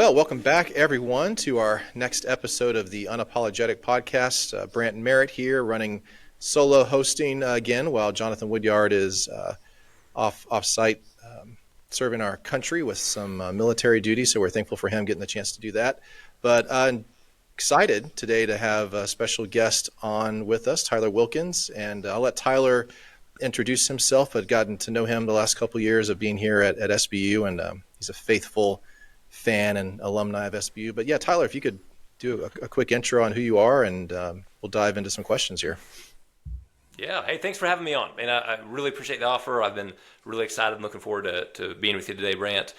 Well, welcome back, everyone, to our next episode of the Unapologetic Podcast. Brandt Merritt here, running solo hosting again, while Jonathan Woodyard is off-site serving our country with some military duty. So we're thankful for him getting the chance to do that. But I'm excited today to have a special guest on with us, Tyler Wilkins. And I'll let Tyler introduce himself. I've gotten to know him the last couple of years of being here at SBU, and he's a faithful fan and alumni of SBU. But yeah, Tyler, if you could do a quick intro on who you are, and we'll dive into some questions here. Yeah. Hey, thanks for having me on. And I really appreciate the offer. I've been really excited and looking forward to being with you today, Brandt.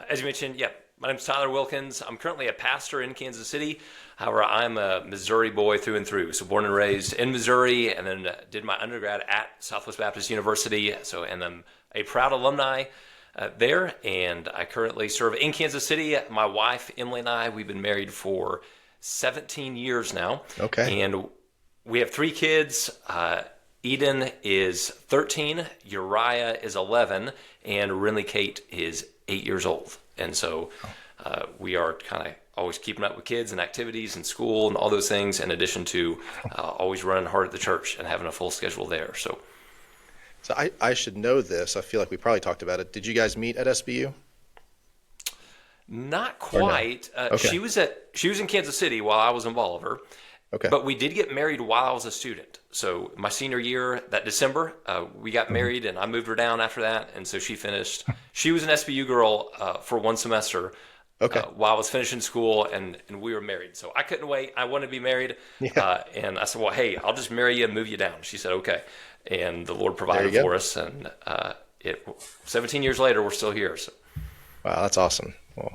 As you mentioned, my name's Tyler Wilkins. I'm currently a pastor in Kansas City. However, I'm a Missouri boy through and through. So born and raised in Missouri, and then did my undergrad at Southwest Baptist University. And I'm a proud alumni there, and I currently serve in Kansas City. My wife, Emily, and I, we've been married for 17 years now. Okay. And we have 3 kids. Eden is 13, Uriah is 11, and Renly Kate is 8 years old. And so we are kind of always keeping up with kids and activities and school and all those things, in addition to always running hard at the church and having a full schedule there. So I should know this. I feel like we probably talked about it. Did you guys meet at SBU? Not quite. No? Okay. She was in Kansas City while I was in Bolivar. Okay. But we did get married while I was a student. So my senior year, that December, we got married, and I moved her down after that. And so she finished. She was an SBU girl for one semester. Okay. While I was finishing school, and we were married. So I couldn't wait. I wanted to be married. Yeah. And I said, well, hey, I'll just marry you and move you down. She said, okay. And the Lord provided for us. And 17 years later, we're still here. So. Wow, that's awesome. Well,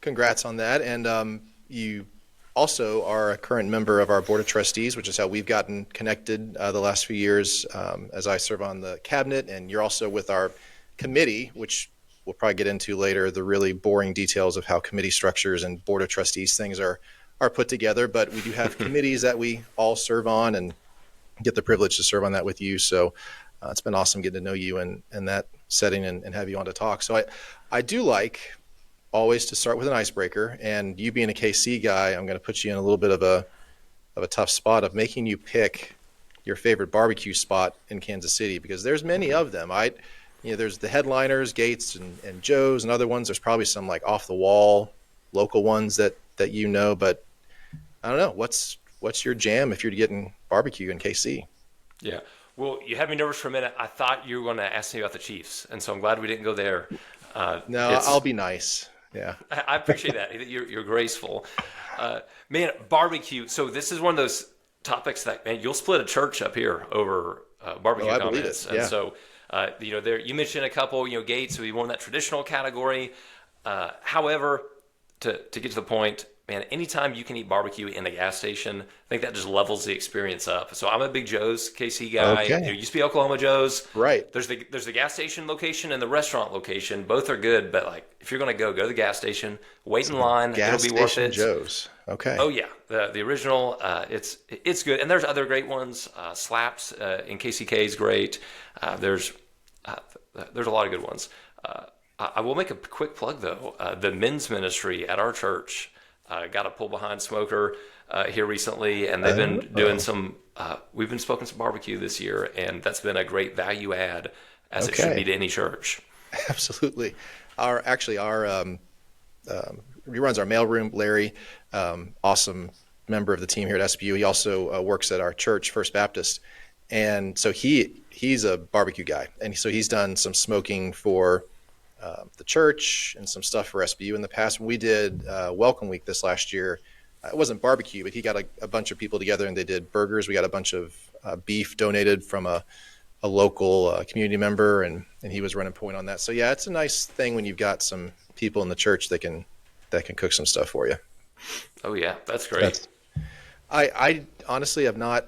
congrats on that. And you also are a current member of our Board of Trustees, which is how we've gotten connected the last few years as I serve on the cabinet. And you're also with our committee, which we'll probably get into later, the really boring details of how committee structures and Board of Trustees things are put together. But we do have committees that we all serve on, and get the privilege to serve on that with you. So it's been awesome getting to know you in that setting and have you on to talk. So I do like always to start with an icebreaker, and you being a KC guy, I'm going to put you in a little bit of a tough spot of making you pick your favorite barbecue spot in Kansas City, because there's many of them. There's the headliners, Gates and Joe's, and other ones. There's probably some like off the wall local ones that you know, but I don't know, what's your jam if you're getting barbecue in KC? Yeah. Well, you had me nervous for a minute. I thought you were going to ask me about the Chiefs, and so I'm glad we didn't go there. No, I'll be nice. Yeah. I appreciate that. You're graceful. Man, barbecue. So this is one of those topics that, man, you'll split a church up here over barbecue comments. Believe it. Yeah. And so, there you mentioned a couple, Gates would be more in that traditional category. However, to get to the point, man, anytime you can eat barbecue in a gas station, I think that just levels the experience up. So I'm a big Joe's KC guy. Okay. It used to be Oklahoma Joe's. Right. There's the gas station location and the restaurant location. Both are good, but like if you're going to go to the gas station, wait in line. It'll be worth it. Joe's. Okay. Oh yeah, the original. It's good, and there's other great ones. Slaps in KCK is great. There's a lot of good ones. I will make a quick plug though. The men's ministry at our church got a pull behind smoker here recently, and they've been doing some. We've been smoking some barbecue this year, and that's been a great value add, as it should be to any church. Absolutely. Our he runs our mailroom, Larry, awesome member of the team here at SBU. He also works at our church, First Baptist, and so he's a barbecue guy, and so he's done some smoking for the church and some stuff for SBU in the past. When we did Welcome Week this last year, it wasn't barbecue, but he got a bunch of people together and they did burgers. We got a bunch of beef donated from a local community member, and he was running point on that. So yeah, it's a nice thing when you've got some people in the church that can cook some stuff for you. Oh yeah, that's great. I honestly have not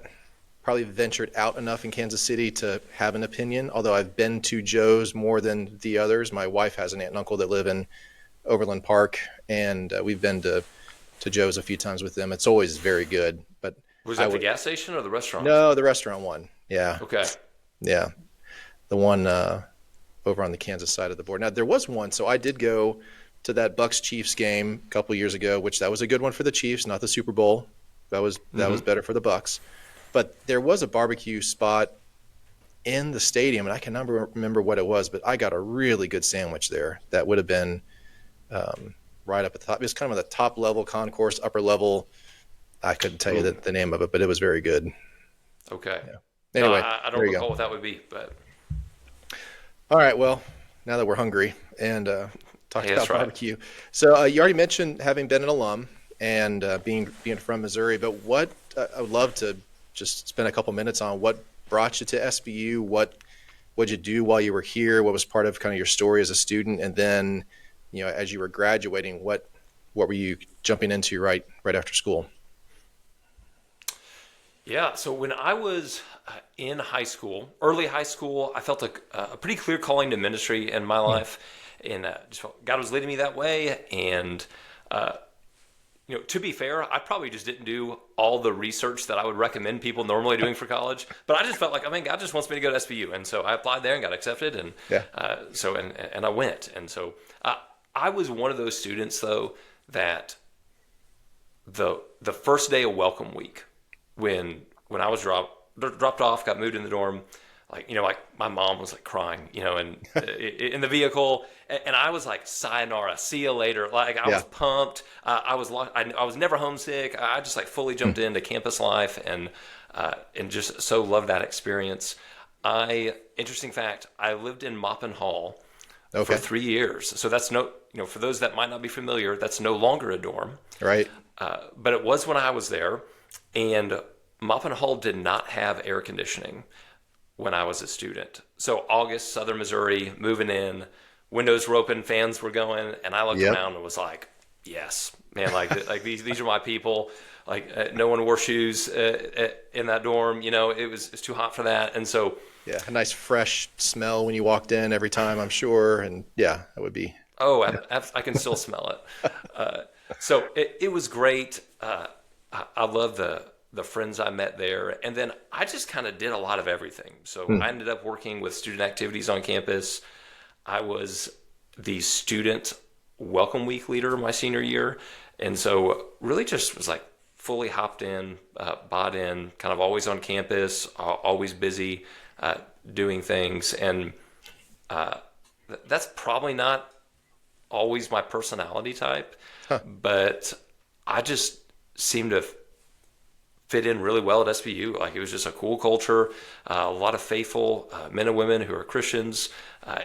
probably ventured out enough in Kansas City to have an opinion, although I've been to Joe's more than the others. My wife has an aunt and uncle that live in Overland Park, and we've been to Joe's a few times with them. It's always very good. But was that the gas station or the restaurant? No, the restaurant one. Yeah. Okay. Yeah. The one over on the Kansas side of the board. Now, there was one, so I did go to that Bucks Chiefs game a couple years ago, which that was a good one for the Chiefs, not the Super Bowl. That was better for the Bucks. But there was a barbecue spot in the stadium, and I can never remember what it was, but I got a really good sandwich there. That would have been right up at the top. It was kind of on the top level concourse, upper level. I couldn't tell you the name of it, but it was very good. Okay. Yeah. Anyway, I don't recall what that would be, but. All right. Well, now that we're hungry and talked about barbecue. Right. So you already mentioned having been an alum and being from Missouri, but what I would love to just spend a couple minutes on what brought you to SBU, what'd you do while you were here, what was part of kind of your story as a student, and then, as you were graduating, what were you jumping into right after school? Yeah, so when I was in high school, early high school, I felt a pretty clear calling to ministry in my life, and just felt God was leading me that way. And to be fair, I probably just didn't do all the research that I would recommend people normally doing for college, but I just felt like, God just wants me to go to SBU, and so I applied there and got accepted, and and I went, and so I was one of those students though that the first day of welcome week. When I was dropped off, got moved in the dorm, like my mom was like crying, and in the vehicle, and I was like, sayonara, see you later. Like I was pumped. I was never homesick. I just like fully jumped into campus life and just so loved that experience. Interesting fact, I lived in Maupin Hall for 3 years. So that's for those that might not be familiar, that's no longer a dorm. Right. But it was when I was there. And Maupin Hall did not have air conditioning when I was a student. So August, Southern Missouri, moving in, windows were open, fans were going, and I looked around and was like, yes, man, like these are my people. Like no one wore shoes in that dorm. It was too hot for that. And so a nice fresh smell when you walked in every time, I'm sure. And that would be. Oh, I can still smell it. So it was great. I love the friends I met there. And then I just kind of did a lot of everything. So I ended up working with student activities on campus. I was the student welcome week leader my senior year. And so really just was like fully hopped in, bought in, kind of always on campus, always busy doing things. And that's probably not always my personality type, but I just seemed to fit in really well at SBU. Like it was just a cool culture, a lot of faithful men and women who are Christians,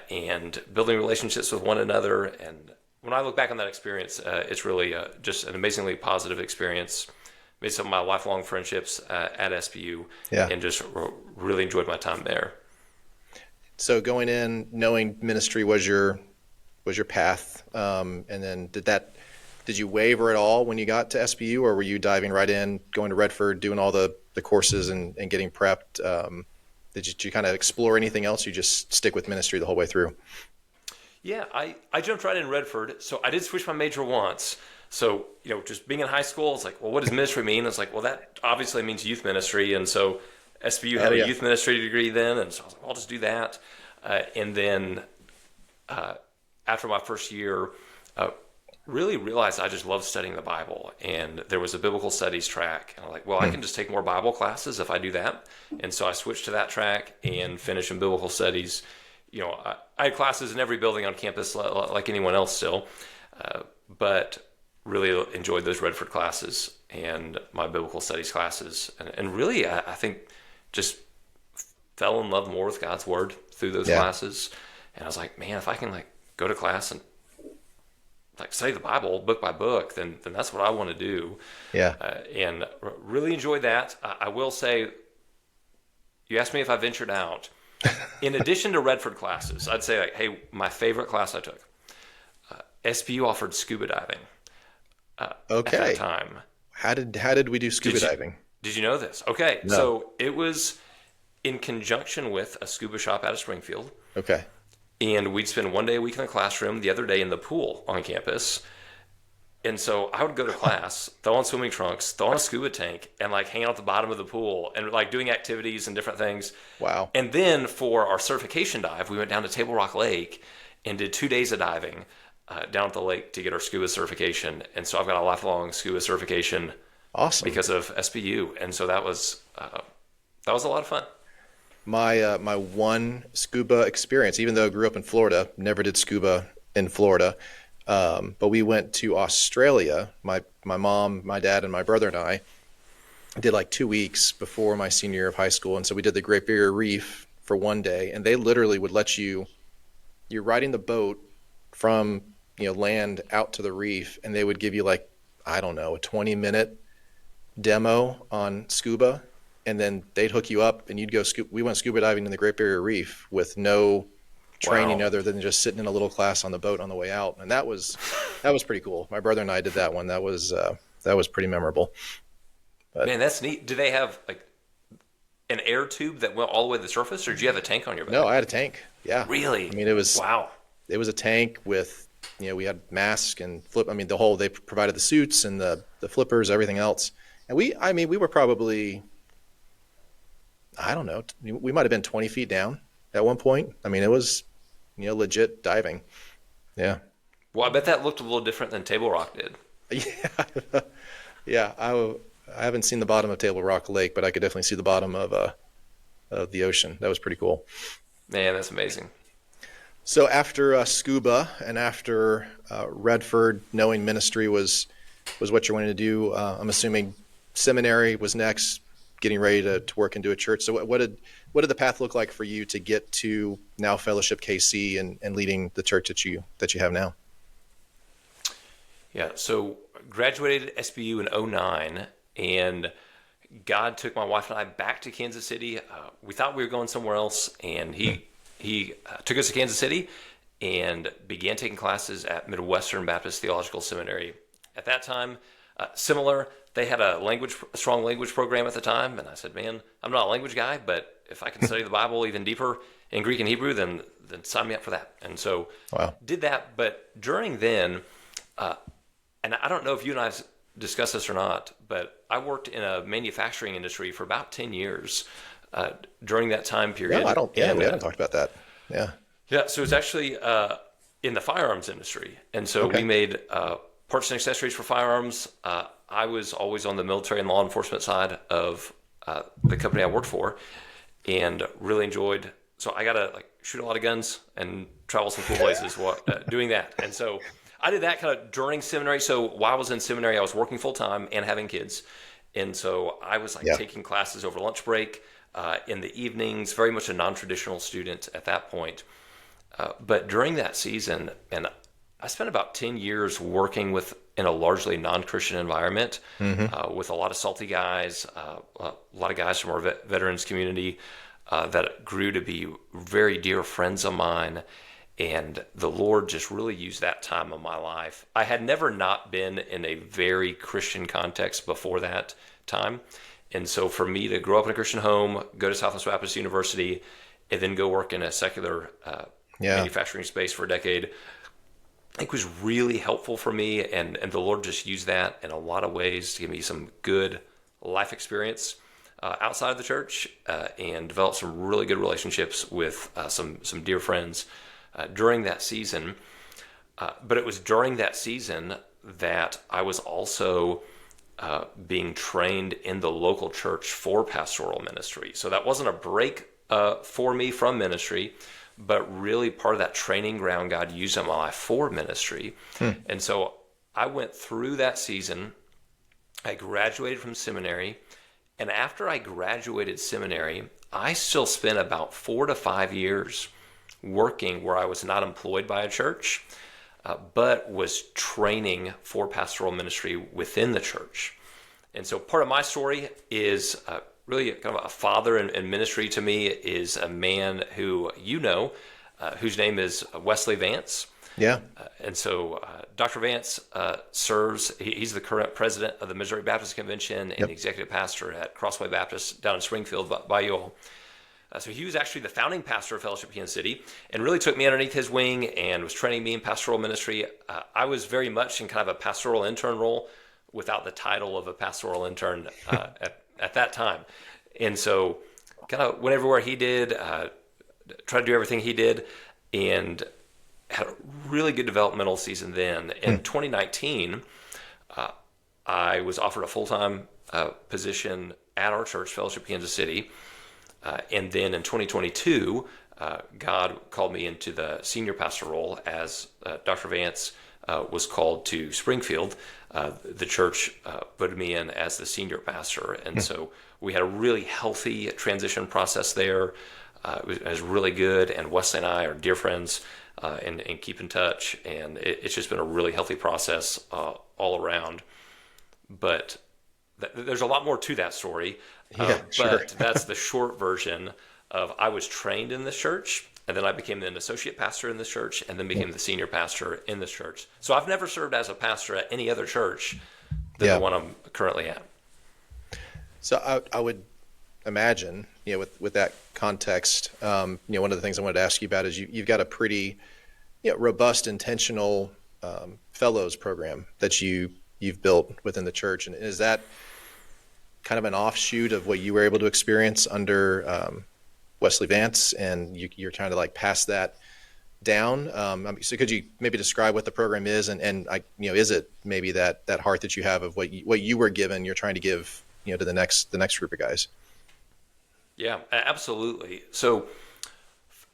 and building relationships with one another. And when I look back on that experience, it's really just an amazingly positive experience. Made some of my lifelong friendships at SBU, and just really enjoyed my time there. So going in, knowing ministry was your path, and then did you waver at all when you got to SBU, or were you diving right in, going to Redford, doing all the courses and getting prepped? Did you kind of explore anything else? You just stick with ministry the whole way through? Yeah, I jumped right in Redford. So I did switch my major once. So, just being in high school, it's like, well, what does ministry mean? It's like, well, that obviously means youth ministry. And so SBU had a youth ministry degree then. And so I was like, well, I'll just do that. And then after my first year, really realized I just loved studying the Bible, and there was a biblical studies track, and I'm like, well, I can just take more Bible classes if I do that. And so I switched to that track and finished in biblical studies. I had classes in every building on campus like anyone else still, but really enjoyed those Redford classes and my biblical studies classes, and really I think just fell in love more with God's word through those classes. And I was like, man, if I can go to class and study the Bible book by book, then that's what I want to do. And really enjoyed that. I will say, you asked me if I ventured out. In addition to Redford classes, I'd say hey, my favorite class I took, SBU offered scuba diving. At that time. How did we do scuba diving? Did you know this? Okay, no. So it was in conjunction with a scuba shop out of Springfield. Okay. And we'd spend one day a week in the classroom, the other day in the pool on campus. And so I would go to class, throw on swimming trunks, throw on a scuba tank, and hang out at the bottom of the pool and doing activities and different things. Wow. And then for our certification dive, we went down to Table Rock Lake and did 2 days of diving. down at the lake to get our scuba certification. And so I've got a lifelong scuba certification. Awesome. Because of SBU. And so that was a lot of fun. My one scuba experience, even though I grew up in Florida, never did scuba in Florida. But we went to Australia. My mom, my dad, and my brother and I did like 2 weeks before my senior year of high school. And so we did the Great Barrier Reef for one day, and they literally would let you're riding the boat from, land out to the reef, and they would give you like, I don't know, a 20-minute demo on scuba, and then they'd hook you up and you'd go we went scuba diving in the Great Barrier Reef with no training other than just sitting in a little class on the boat on the way out. And that was pretty cool. My brother and I did that one. That was pretty memorable. But, man, that's neat. Do they have like an air tube that went all the way to the surface, or did you have a tank on your back? No, I had a tank. Yeah. Really? I mean, it was a tank with, we had masks and they provided the suits and the flippers, everything else. And we were probably, I don't know, we might have been 20 feet down at one point. I mean, it was, legit diving. Yeah. Well, I bet that looked a little different than Table Rock did. Yeah. Yeah. I haven't seen the bottom of Table Rock Lake, but I could definitely see the bottom of the ocean. That was pretty cool. Man, that's amazing. So after scuba and after Redford, knowing ministry was what you wanted to do, I'm assuming seminary was next, getting ready to work into a church. So what did the path look like for you to get to now Fellowship KC and leading the church that you have now? Yeah, so graduated SBU in 2009, and God took my wife and I back to Kansas City. We thought we were going somewhere else, and he took us to Kansas City and began taking classes at Midwestern Baptist Theological Seminary. At that time, similar, they had a strong language program at the time, and I said, man, I'm not a language guy, but if I can study the Bible even deeper in Greek and Hebrew, then sign me up for that. And so did that. But during then, and I don't know if you and I have discussed this or not, but I worked in a manufacturing industry for about 10 years during that time period. No, we haven't talked about that. Yeah. Yeah, so it's actually in the firearms industry. And so we made parts and accessories for firearms. I was always on the military and law enforcement side of the company I worked for, and really enjoyed. So I got to shoot a lot of guns and travel some cool places doing that. And so I did that kind of during seminary. So while I was in seminary, I was working full time and having kids. And so I was taking classes over lunch break in the evenings, very much a non-traditional student at that point. But during that season, and I spent about 10 years working in a largely non-Christian environment with a lot of salty guys, a lot of guys from our veterans community that grew to be very dear friends of mine. And the Lord just really used that time of my life. I had never not been in a very Christian context before that time. And so for me to grow up in a Christian home, go to Southwest Baptist University, and then go work in a secular manufacturing space for a decade, I think was really helpful for me. And the Lord just used that in a lot of ways to give me some good life experience outside of the church and develop some really good relationships with some dear friends during that season. But it was during that season that I was also being trained in the local church for pastoral ministry. So that wasn't a break for me from ministry, but really part of that training ground God used in my life for ministry. And so I went through that season. I graduated from seminary. And after I graduated seminary, I still spent about 4 to 5 years working where I was not employed by a church, but was training for pastoral ministry within the church. And so part of my story is really kind of a father in ministry to me is a man who whose name is Wesley Vance. Yeah. And so Dr. Vance serves, he's the current president of the Missouri Baptist Convention and the executive pastor at Crossway Baptist down in Springfield by you all. So he was actually the founding pastor of Fellowship Kansas City and really took me underneath his wing and was training me in pastoral ministry. I was very much in kind of a pastoral intern role without the title of a pastoral intern at that time. And so kind of went everywhere he did, tried to do everything he did, and had a really good developmental season then. In 2019, I was offered a full-time position at our church, Fellowship Kansas City. And then in 2022, God called me into the senior pastor role as Dr. Vance was called to Springfield. The church voted me in as the senior pastor. And so we had a really healthy transition process there. It was really good. And Wesley and I are dear friends and keep in touch. And it's just been a really healthy process all around. But there's a lot more to that story. But that's the short version of I was trained in this church, and then I became an associate pastor in this church, and then became the senior pastor in this church. So I've never served as a pastor at any other church than the one I'm currently at. So I would imagine, with that context, one of the things I wanted to ask you about is you've got a pretty robust, intentional fellows program that you've built within the church. And is that kind of an offshoot of what you were able to experience under Wesley Vance, and you're trying to pass that down? So could you maybe describe what the program is, and is it maybe that heart that you have of what you were given, you're trying to give to the next group of guys? Yeah, absolutely. So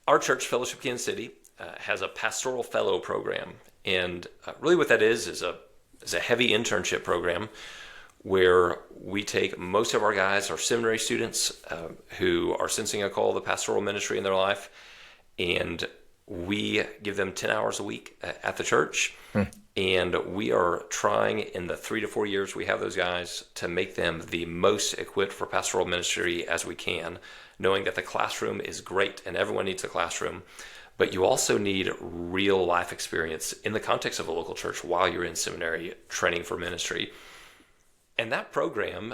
our church, Fellowship Kansas City, has a pastoral fellow program, and really what that is a heavy internship program where we take most of our guys, our seminary students who are sensing a call to pastoral ministry in their life, and we give them 10 hours a week at the church. And we are trying in the 3 to 4 years we have those guys to make them the most equipped for pastoral ministry as we can, knowing that the classroom is great and everyone needs a classroom, but you also need real life experience in the context of a local church while you're in seminary training for ministry. And that program,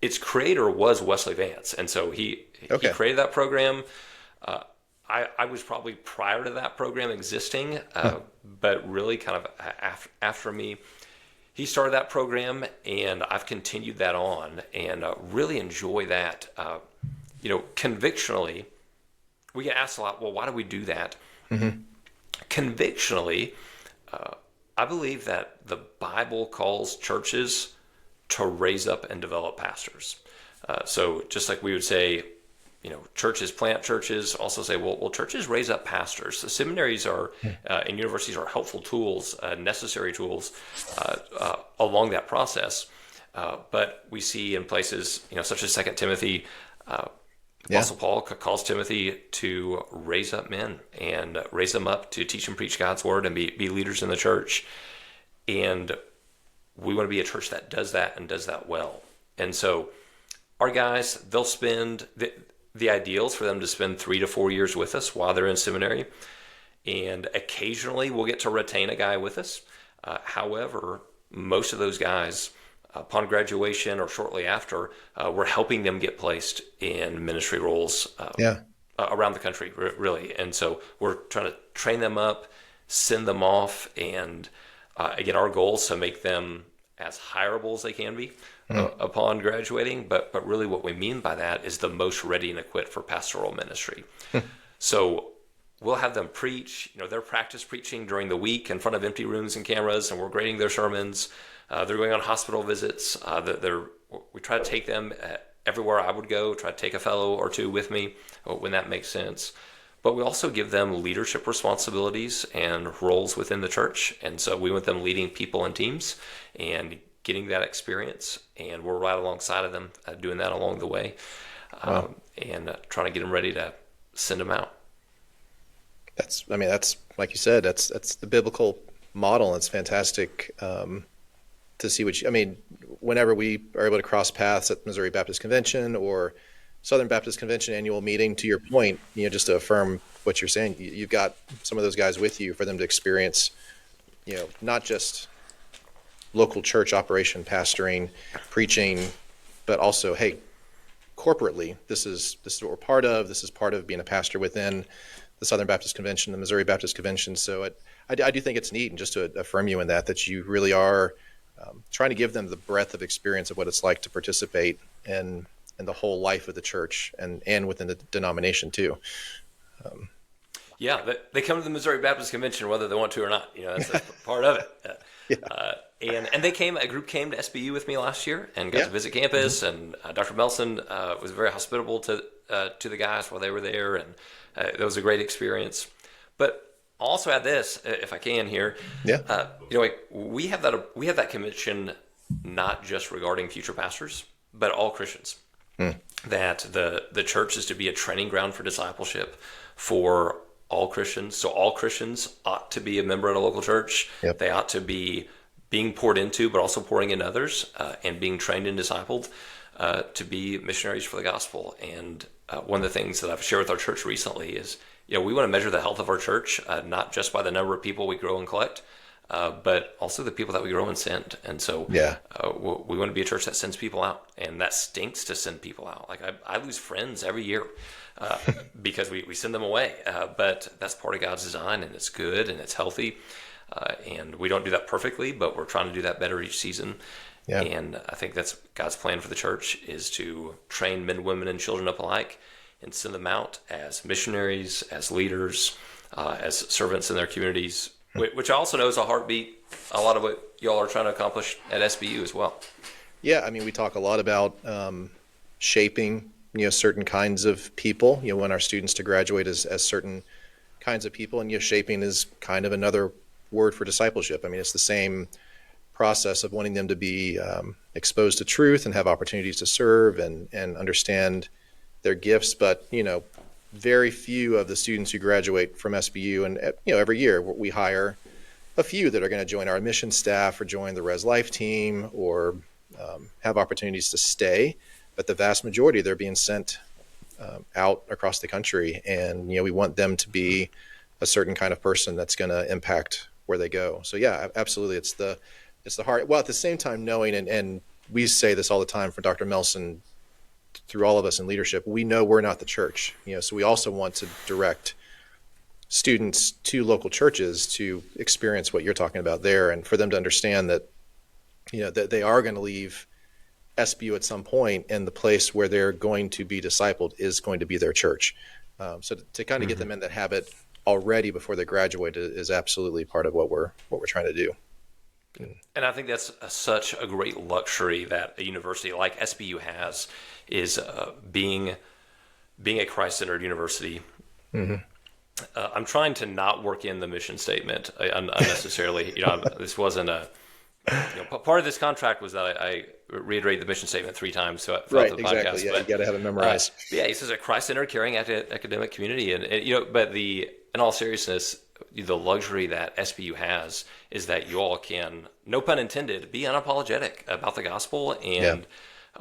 its creator was Wesley Vance. And so he created that program. I was probably prior to that program existing, but really kind of after me. He started that program, and I've continued that on and really enjoy that. Convictionally, we get asked a lot, well, why do we do that? Convictionally, I believe that the Bible calls churches to raise up and develop pastors. So just like we would say, churches plant churches, also say, well, churches raise up pastors. The seminaries are and universities are helpful tools, necessary tools along that process. But we see in places, such as 2 Timothy, Apostle Paul calls Timothy to raise up men and raise them up to teach and preach God's word and be leaders in the church. And we want to be a church that does that and does that well. And so our guys, they'll spend the ideals for them to spend 3 to 4 years with us while they're in seminary. And occasionally we'll get to retain a guy with us. However, most of those guys, upon graduation or shortly after, we're helping them get placed in ministry roles around the country, really. And so we're trying to train them up, send them off, and again, our goal is to make them as hireable as they can be upon graduating. But really what we mean by that is the most ready and equipped for pastoral ministry. So we'll have them preach, they're practice preaching during the week in front of empty rooms and cameras, and we're grading their sermons. They're going on hospital visits. We try to take them everywhere I would go, try to take a fellow or two with me when that makes sense. But we also give them leadership responsibilities and roles within the church. And so we want them leading people and teams and getting that experience. And we're right alongside of them doing that along the way and trying to get them ready to send them out. That's like you said, that's the biblical model. It's fantastic to see whenever we are able to cross paths at Missouri Baptist Convention or Southern Baptist Convention annual meeting, to your point, just to affirm what you're saying, you've got some of those guys with you for them to experience, not just local church operation, pastoring, preaching, but also, hey, corporately, this is what we're part of. This is part of being a pastor within the Southern Baptist Convention, the Missouri Baptist Convention. So I do think it's neat, and just to affirm you in that you really are trying to give them the breadth of experience of what it's like to participate in the whole life of the church and within the denomination too. Yeah, they come to the Missouri Baptist Convention whether they want to or not. That's part of it. And a group came to SBU with me last year and got to visit campus. And Dr. Melson was very hospitable to the guys while they were there, and it was a great experience. But I'll also add this, if I can here. Yeah. We have that conviction not just regarding future pastors, but all Christians. That the church is to be a training ground for discipleship for all Christians. So all Christians ought to be a member at a local church. Yep. They ought to be being poured into, but also pouring in others, and being trained and discipled to be missionaries for the gospel. And one of the things that I've shared with our church recently is, we want to measure the health of our church, not just by the number of people we grow and collect, but also the people that we grow and send. And so we want to be a church that sends people out, and that stinks to send people out. Like I lose friends every year because we send them away, but that's part of God's design, and it's good and it's healthy. And we don't do that perfectly, but we're trying to do that better each season. Yeah. And I think that's God's plan for the church, is to train men, women, and children up alike and send them out as missionaries, as leaders, as servants in their communities, which I also know is a heartbeat, a lot of what y'all are trying to accomplish at SBU as well. Yeah, I mean, we talk a lot about shaping, certain kinds of people. We want our students to graduate as certain kinds of people, and shaping is kind of another word for discipleship. I mean, it's the same process of wanting them to be exposed to truth and have opportunities to serve and understand their gifts. But, very few of the students who graduate from SBU, and, every year we hire a few that are going to join our admissions staff or join the Res Life team or have opportunities to stay. But the vast majority, they're being sent out across the country. And, we want them to be a certain kind of person that's going to impact where they go. So yeah, absolutely. It's the heart. Well, at the same time, knowing, and we say this all the time from Dr. Melson through all of us in leadership, we know we're not the church, so we also want to direct students to local churches to experience what you're talking about there, and for them to understand that, that they are going to leave SBU at some point, and the place where they're going to be discipled is going to be their church. So to kind of get them in that habit already before they graduate is absolutely part of what we're trying to do. And I think that's such a great luxury that a university like SBU has, is being a Christ-centered university. I'm trying to not work in the mission statement unnecessarily. This wasn't part of this contract was that I reiterate the mission statement 3 times throughout the podcast. Yeah, you got to have it memorized. He says a Christ-centered, caring academic community, and but in all seriousness, the luxury that SBU has is that you all can, no pun intended, be unapologetic about the gospel, and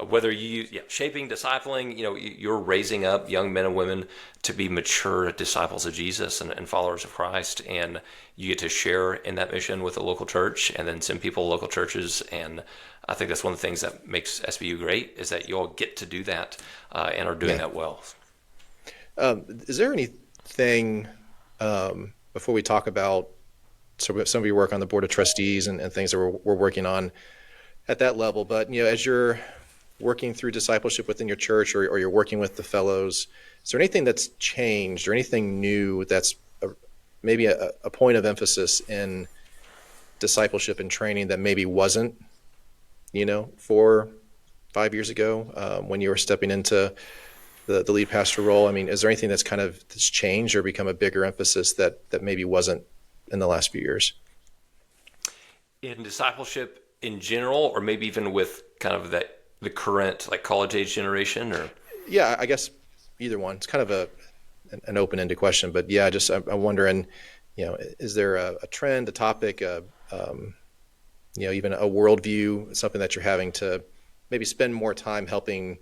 whether you shaping, discipling, you're raising up young men and women to be mature disciples of Jesus and followers of Christ, and you get to share in that mission with a local church and then send people to local churches. And I think that's one of the things that makes SBU great, is that you all get to do that and are doing that well. Is there anything, before we talk about some of your work on the Board of Trustees and things that we're working on at that level, but as you're working through discipleship within your church, or you're working with the fellows, is there anything that's changed or anything new that's maybe a point of emphasis in discipleship and training that maybe wasn't, 4-5 years ago when you were stepping into the lead pastor role? I mean, is there anything that's changed or become a bigger emphasis that maybe wasn't in the last few years? In discipleship in general, or maybe even with kind of the current college age generation, or? Yeah, I guess either one. It's kind of an open-ended question, but yeah, I'm wondering, is there a trend, a topic, even a worldview, something that you're having to maybe spend more time helping?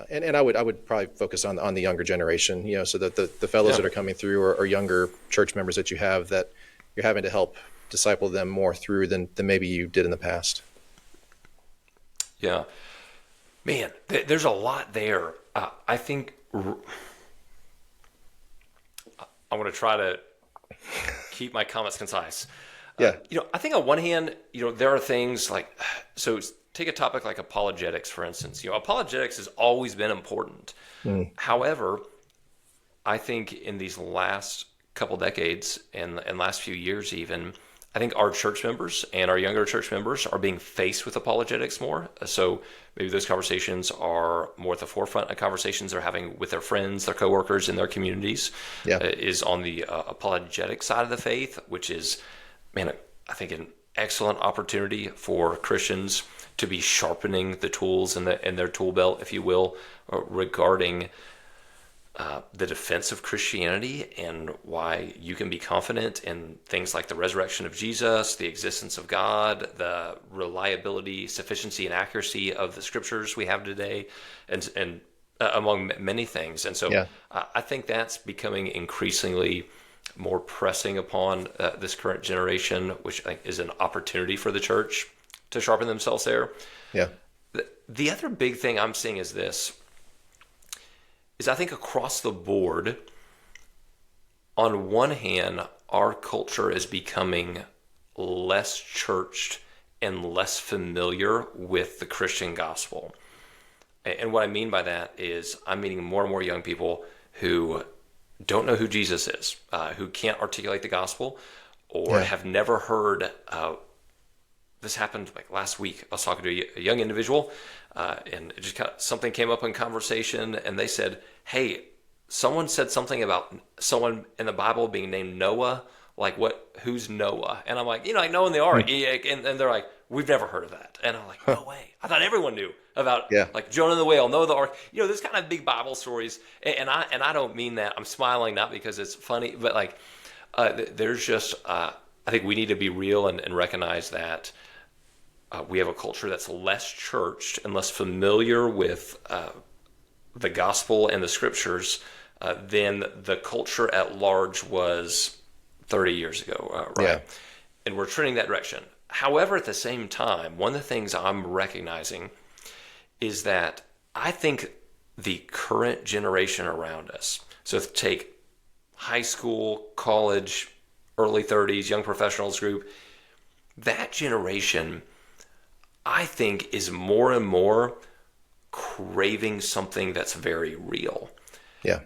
And I would probably focus on the younger generation, so that the fellows that are coming through or younger church members that you have, that you're having to help disciple them more through than maybe you did in the past. Yeah, man, there's a lot there. I think I want to try to keep my comments concise. I think on one hand, there are things so take a topic like apologetics, for instance. Apologetics has always been important. However, I think in these last couple decades and last few years even, I think our church members and our younger church members are being faced with apologetics more. So maybe those conversations are more at the forefront of conversations they're having with their friends, their coworkers, in their communities. Is on the apologetic side of the faith, which is, man, I think an excellent opportunity for Christians to be sharpening the tools in their tool belt, if you will, regarding the defense of Christianity and why you can be confident in things like the resurrection of Jesus, the existence of God, the reliability, sufficiency, and accuracy of the scriptures we have today, and among many things. And so I think that's becoming increasingly more pressing upon this current generation, which I think is an opportunity for the church to sharpen themselves there. The other big thing I'm seeing is this. I think across the board, on one hand, our culture is becoming less churched and less familiar with the Christian gospel. And what I mean by that is I'm meeting more and more young people who don't know who Jesus is, who can't articulate the gospel or have never heard. This happened like last week. I was talking to a young individual, and it just something came up in conversation, and they said, "Hey, someone said something about someone in the Bible being named Noah. Like, who's Noah?" And I'm like, like Noah in the ark, and they're like, "We've never heard of that." And I'm like, "No way! I thought everyone knew about like Jonah the whale, Noah the ark. Those kind of big Bible stories." And I don't mean that. I'm smiling not because it's funny, but like there's just I think we need to be real and recognize that. We have a culture that's less churched and less familiar with the gospel and the scriptures than the culture at large was 30 years ago, right? And we're trending that direction. However, at the same time, one of the things I'm recognizing is that I think the current generation around us, so take high school, college, early 30s, young professionals group, that generation, I think, is more and more craving something that's very real.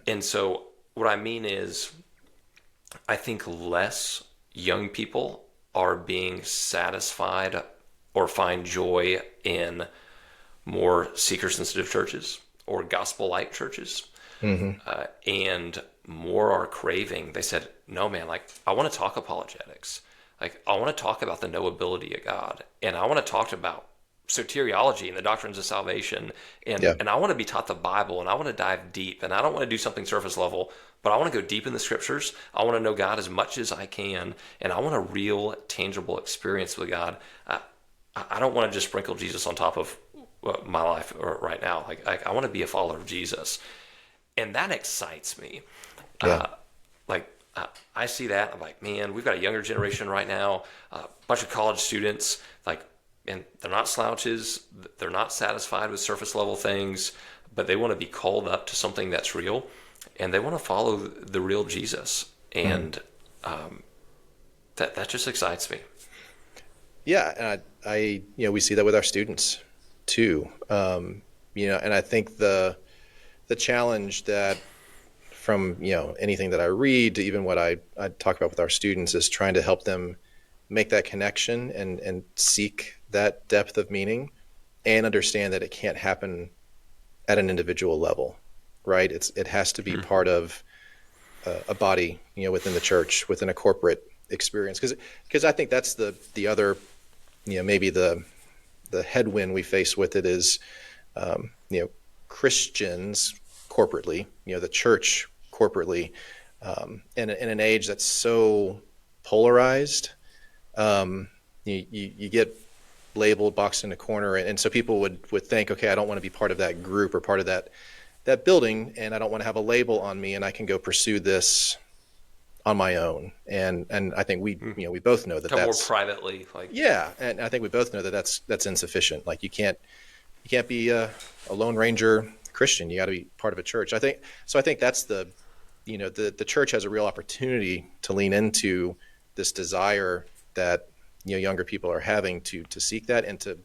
And so what I mean is I think less young people are being satisfied or find joy in more seeker-sensitive churches or gospel-light churches. And more are craving. They said, no, man, like, I want to talk apologetics. Like, I want to talk about the knowability of God. And I want to talk about soteriology and the doctrines of salvation. And I want to be taught the Bible, and I want to dive deep. And I don't want to do something surface level, but I want to go deep in the scriptures. I want to know God as much as I can. And I want a real, tangible experience with God. I don't want to just sprinkle Jesus on top of my life right now. Like I want to be a follower of Jesus. And that excites me. I see that. I'm like, man, we've got a younger generation right now, a bunch of college students, and they're not slouches. They're not satisfied with surface level things, but they want to be called up to something that's real, and they want to follow the real Jesus. And that just excites me. Yeah, and we see that with our students too. And I think the challenge that from anything that I read to even what I talk about with our students is trying to help them make that connection and seek that depth of meaning and understand that it can't happen at an individual level, right? It has to be part of a body, within the church, within a corporate experience. Because I think that's the other, maybe the headwind we face with it is, Christians corporately, the church corporately, in an age that's so polarized, you get labeled, boxed in a corner, and so people would think, okay, I don't want to be part of that group or part of that building, and I don't want to have a label on me, and I can go pursue this on my own. And I think we both know that that's more privately, and I think we both know that that's insufficient. Like you can't be a Lone Ranger Christian. You got to be part of a church. I think that's the church has a real opportunity to lean into this desire that younger people are having to seek that and to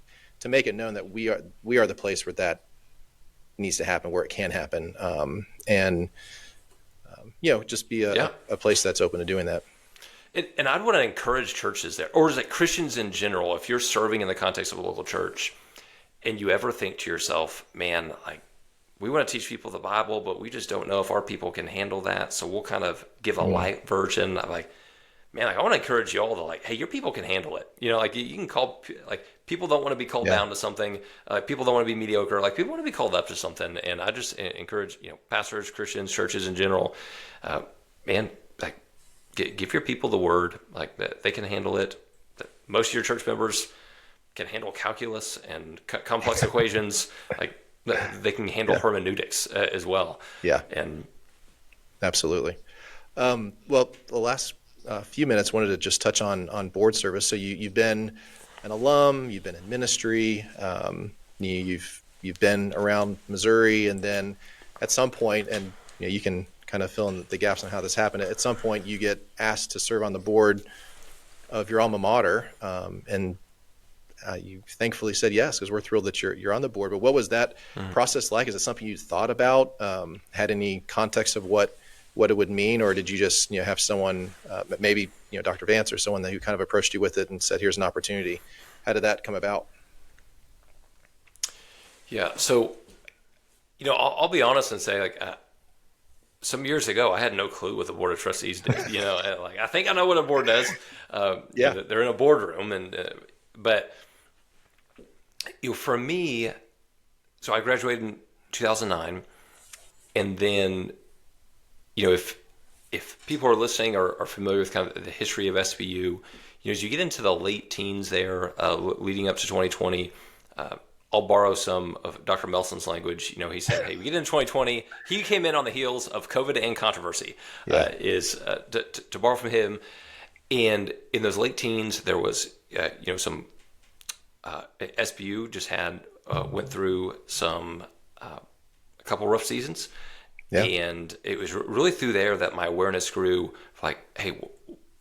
make it known that we are the place where that needs to happen, where it can happen. just be a place that's open to doing that. And I'd want to encourage churches there, or is it Christians in general, if you're serving in the context of a local church and you ever think to yourself, man, like, we want to teach people the Bible, but we just don't know if our people can handle that. So we'll kind of give a light version. I'm like, man, I want to encourage you all to, like, hey, your people can handle it. Like, you can call, like, people don't want to be called down to something. People don't want to be mediocre. Like, people want to be called up to something. And I just encourage, pastors, Christians, churches in general, man, like, give your people the word, like, that they can handle it. That most of your church members can handle calculus and complex equations. Like, they can handle hermeneutics as well. Yeah. And absolutely. Well, the last few minutes, wanted to just touch on board service. So you've been an alum, you've been in ministry, you've been around Missouri, and then at some point, and you can kind of fill in the gaps on how this happened. At some point, you get asked to serve on the board of your alma mater, and you thankfully said yes, because we're thrilled that you're on the board. But what was that process like? Is it something you thought about? Had any context of what it would mean, or did you just have someone, maybe Dr. Vance or someone who kind of approached you with it and said, "Here's an opportunity"? How did that come about? Yeah, so I'll be honest and say, like, some years ago, I had no clue what the Board of Trustees did. Like, I think I know what a board does. They're in a boardroom, but for me, so I graduated in 2009, and then if people are listening or are familiar with kind of the history of SBU, as you get into the late teens there, leading up to 2020, I'll borrow some of Dr. Melson's language. He said, hey, we get into 2020. He came in on the heels of COVID and controversy, to borrow from him. And in those late teens, there was, some SBU just went through a couple rough seasons. Yeah. And it was really through there that my awareness grew. Like, hey,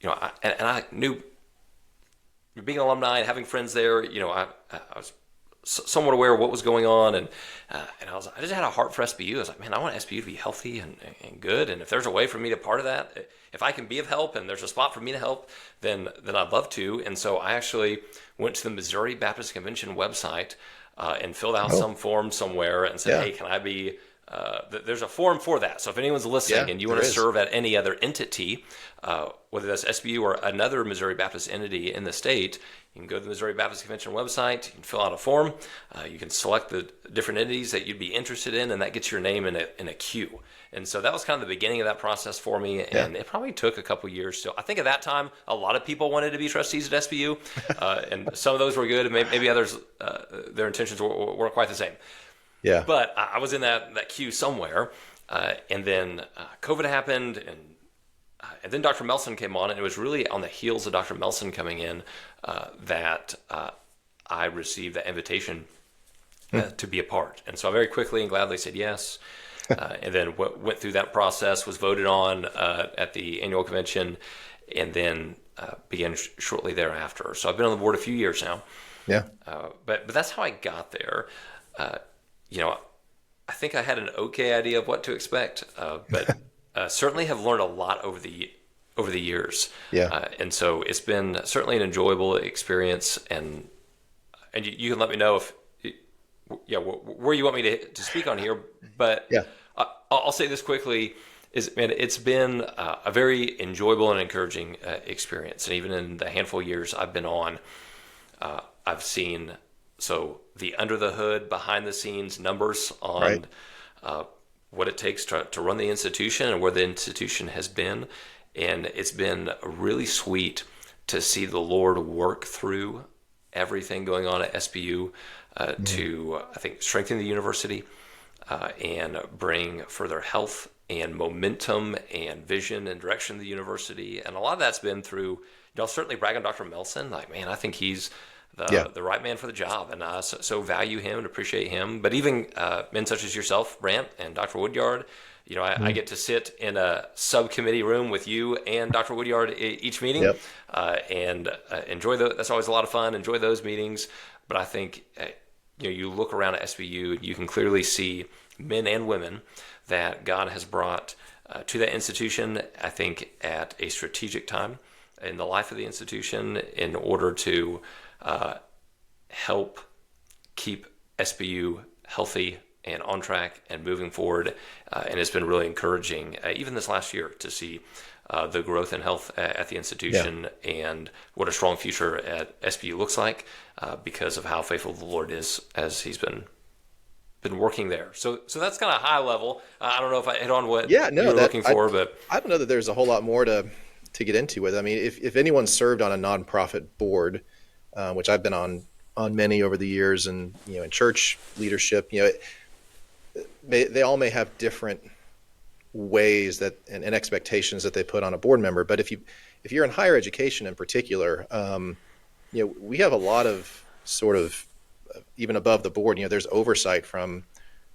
and I knew, being an alumni and having friends there, I was somewhat aware of what was going on, and I just had a heart for SBU. I was like, man, I want SBU to be healthy and good, and if there's a way for me to part of that, if I can be of help and there's a spot for me to help, then I'd love to. And so I actually went to the Missouri Baptist Convention website and filled out some form somewhere and said, hey, can I be there's a form for that. So if anyone's listening and you want to serve at any other entity, whether that's SBU or another Missouri Baptist entity in the state, you can go to the Missouri Baptist Convention website, you can fill out a form, you can select the different entities that you'd be interested in, and that gets your name in a queue. And so that was kind of the beginning of that process for me, and it probably took a couple years. So I think at that time, a lot of people wanted to be trustees at SBU, and some of those were good, and maybe others, their intentions weren't quite the same. Yeah. But I was in that queue somewhere, and then COVID happened, and then Dr. Melson came on, and it was really on the heels of Dr. Melson coming in that I received the invitation to be a part. And so I very quickly and gladly said yes, and then went through that process, was voted on at the annual convention, and then began shortly thereafter. So I've been on the board a few years now. Yeah. But that's how I got there. I think I had an okay idea of what to expect, but certainly have learned a lot over the years. Yeah. And so it's been certainly an enjoyable experience, and you can let me know if where you want me to speak on here. But I'll say this quickly: it's been a very enjoyable and encouraging experience, and even in the handful of years I've been on, I've seen the under the hood, behind the scenes numbers on what it takes to run the institution and where the institution has been. And it's been really sweet to see the Lord work through everything going on at SBU to, I think, strengthen the university and bring further health and momentum and vision and direction to the university. And a lot of that's been through, I'll certainly brag on Dr. Melson. Like, man, I think he's the right man for the job, and I so value him and appreciate him. But even men such as yourself, Brandt, and Dr. Woodyard, I get to sit in a subcommittee room with you and Dr. Woodyard each meeting, and enjoy that's always a lot of fun. Enjoy those meetings. But I think you look around at SBU, you can clearly see men and women that God has brought to that institution, I think at a strategic time in the life of the institution in order to help keep SBU healthy and on track and moving forward. And it's been really encouraging, even this last year, to see the growth in health at the institution and what a strong future at SBU looks like because of how faithful the Lord is as he's been working there. So that's kind of high level. I don't know if I hit on what you were looking for, but I don't know that there's a whole lot more to get into with it. I mean, if anyone served on a nonprofit board, which I've been on many over the years, and in church leadership, they all may have different ways that and expectations that they put on a board member. But if you're in higher education in particular, we have a lot of sort of even above the board. There's oversight from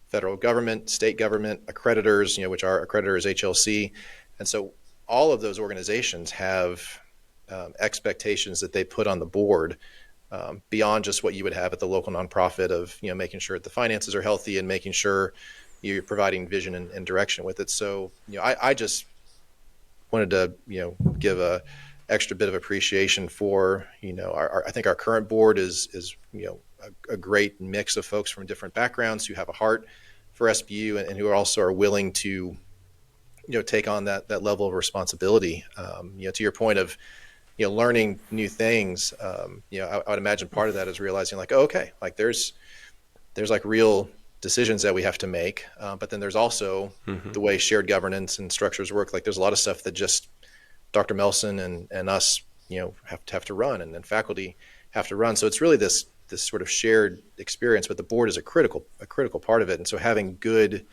federal government, state government, accreditors, which our accreditor is HLC, and so all of those organizations have expectations that they put on the board beyond just what you would have at the local nonprofit of making sure that the finances are healthy and making sure you're providing vision and direction with it. So I just wanted to give a extra bit of appreciation for I think our current board is a great mix of folks from different backgrounds who have a heart for SBU and who also are willing to take on that level of responsibility. To your point of learning new things, I would imagine part of that is realizing like, oh, okay, like there's like real decisions that we have to make, but then there's also the way shared governance and structures work. Like there's a lot of stuff that just Dr. Melson and us have to run, and then faculty have to run. So it's really this sort of shared experience, but the board is a critical part of it. And so having good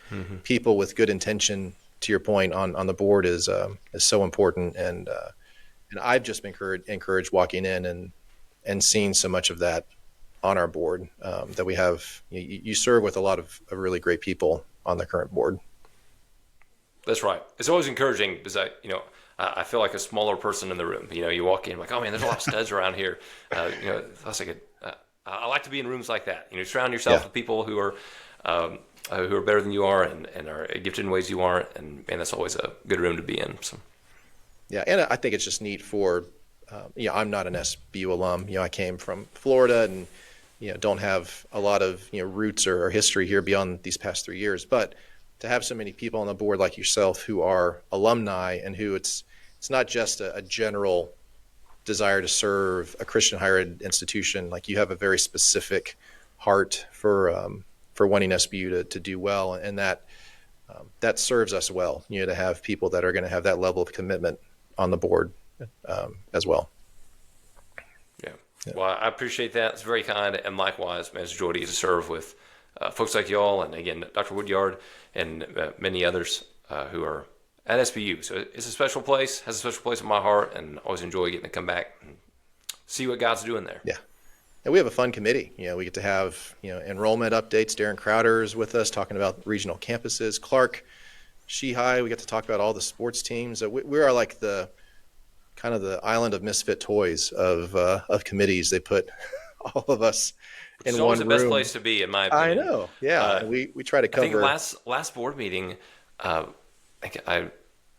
people with good intention, to your point, on the board is so important. And I've just been encouraged walking in and seeing so much of that on our board, that we have. You serve with a lot of really great people on the current board. That's right. It's always encouraging because I feel like a smaller person in the room. You walk in like, oh man, there's a lot of studs around here. That's like I like to be in rooms like that. Surround yourself with people who are better than you are and are gifted in ways you aren't, and that's always a good room to be in. So. Yeah, and I think it's just neat for, I'm not an SBU alum. I came from Florida and don't have a lot of roots or history here beyond these past 3 years. But to have so many people on the board like yourself who are alumni and who it's not just a general desire to serve a Christian higher ed institution. Like you have a very specific heart for wanting SBU to do well, and that serves us well. To have people that are going to have that level of commitment on the board as well. Yeah. Well, I appreciate that. It's very kind, and likewise, man, it's a joy to serve with folks like y'all, and again, Dr. Woodyard and many others who are at SBU. So it's a special place, has a special place in my heart, and always enjoy getting to come back and see what God's doing there. Yeah. And we have a fun committee. We get to have, enrollment updates. Darren Crowder is with us talking about regional campuses. Clark Shihai, we get to talk about all the sports teams. We are like the kind of the island of misfit toys of committees. They put all of us in one room. It's always the best place to be, in my opinion. I know. Yeah. We try to cover. I think last board meeting,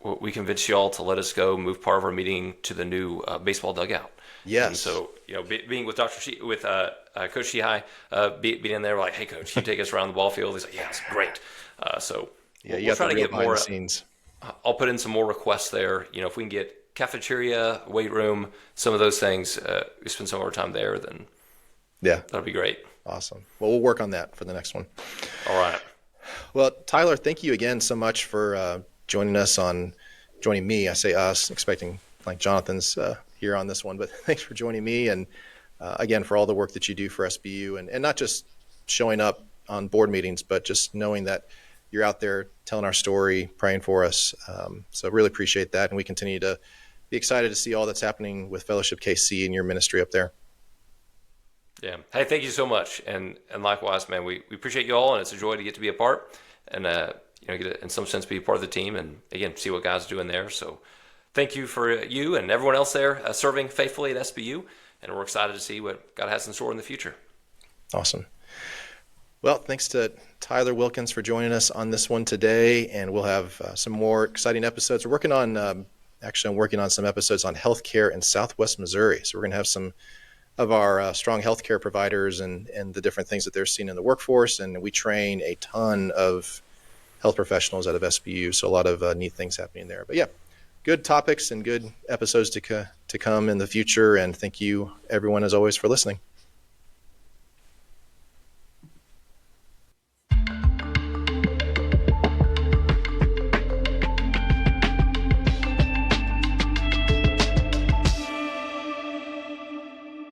we convinced y'all to let us go move part of our meeting to the new baseball dugout. Yes. And so, being with Coach Shihai, being in there, we're like, hey, Coach, you take us around the ball field. He's like, yeah, it's great. We'll try to get more scenes. I'll put in some more requests there. If we can get cafeteria, weight room, some of those things, we spend some of our time there, then that'll be great. Awesome. Well, we'll work on that for the next one. All right. Well, Tyler, thank you again so much for joining me. I say us, expecting like Jonathan's here on this one, but thanks for joining me. And again, for all the work that you do for SBU and not just showing up on board meetings, but just knowing that you're out there telling our story, praying for us. So really appreciate that. And we continue to be excited to see all that's happening with Fellowship KC and your ministry up there. Yeah. Hey, thank you so much. And likewise, man, we appreciate you all, and it's a joy to get to be a part and, get to, in some sense, be a part of the team and, again, see what God's doing there. So thank you for you and everyone else there serving faithfully at SBU, and we're excited to see what God has in store in the future. Awesome. Well, thanks to Tyler Wilkins for joining us on this one today, and we'll have some more exciting episodes. We're working on, I'm working on some episodes on healthcare in Southwest Missouri. So we're going to have some of our strong healthcare providers and the different things that they're seeing in the workforce, and we train a ton of health professionals out of SBU, so a lot of neat things happening there. But yeah, good topics and good episodes to come in the future, and thank you, everyone, as always, for listening.